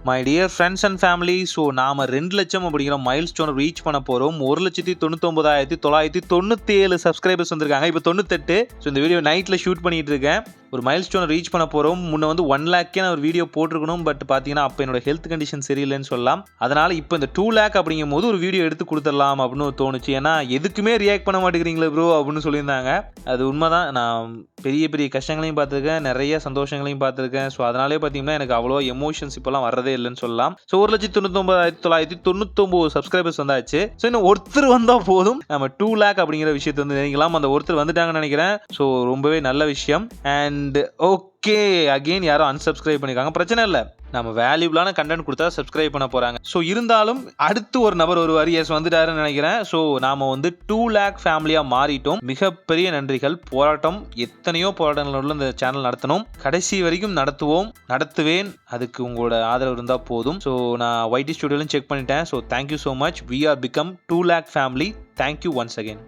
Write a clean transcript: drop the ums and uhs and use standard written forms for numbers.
My dear friends and family, so நாம் 2 லட்சம் அப்படிங்கிற மைல் ஸ்டோனை ரீச் பண்ண போகிறோம். 1,99,997 சப்ஸ்கிரைபர்ஸ் வந்திருக்காங்க. இப்போ 98. ஸோ இந்த வீடியோ நைட்டில் ஷூட் பண்ணிட்டு இருக்கேன். ஒரு மைல் ஸ்டோனை ரீச் பண்ண போகிறோம். முன்ன வந்து 1 லேக்கே நான் ஒரு வீடியோ போட்டிருக்கணும். பட் பார்த்தீங்கன்னா அப்போ என்னோட ஹெல்த் கண்டிஷன் சரியில்லைன்னு சொல்லலாம். அதனால் இப்போ இந்த 2 லேக் அப்படிங்கும் போது ஒரு வீடியோ எடுத்து கொடுத்துடலாம் அப்படின்னு தோணுச்சு. ஏன்னா எதுக்குமே ரியாக்ட் பண்ண மாட்டேங்கிறீங்களே ப்ரோ அப்படின்னு சொல்லியிருந்தாங்க. அது உண்மைதான். நான் பெரிய பெரிய கஷ்டங்களையும் பார்த்துருக்கேன், நிறைய சந்தோஷங்களையும் பார்த்துருக்கேன். ஸோ அதனாலே பார்த்தீங்கன்னா எனக்கு அவ்வளோ எமோஷன்ஸ் இப்போலாம் வர்றதே இல்லைன்னு சொல்லலாம். ஸோ 1,99,997 சப்ஸ்கிரைபர்ஸ் வந்தாச்சு. ஸோ இன்னும் ஒருத்தர் வந்தால் போதும் நம்ம 2 லேக் அப்படிங்கிற விஷயத்தை வந்து நினைக்கலாம். அந்த ஒருத்தர் வந்துட்டாங்கன்னு நினைக்கிறேன். ஸோ ரொம்பவே நல்ல விஷயம். அண்ட் ஓகே, அகெயின் யாரும் அன்சப்ஸ்கிரைப் பண்ணியிருக்காங்க. பிரச்சனை இல்லை, நம்ம வேல்யூபிளான கண்டென்ட் கொடுத்தா சப்ஸ்கிரைப் பண்ண போகிறாங்க. ஸோ இருந்தாலும் அடுத்து ஒரு நபர் வருவார். எஸ், வந்துட்டாருன்னு நினைக்கிறேன். ஸோ நாம் வந்து 2 லேக் ஃபேமிலியாக மாறிட்டோம். மிகப்பெரிய நன்றிகள். போராட்டம், எத்தனையோ போராட்டங்களோட இந்த சேனல் நடத்தணும். கடைசி வரைக்கும் நடத்துவேன். அதுக்கு உங்களோட ஆதரவு இருந்தால் போதும். ஸோ நான் YT ஸ்டுடியோலையும் செக் பண்ணிட்டேன். So thank you so much. We are become 2 lakh family. Thank you once again.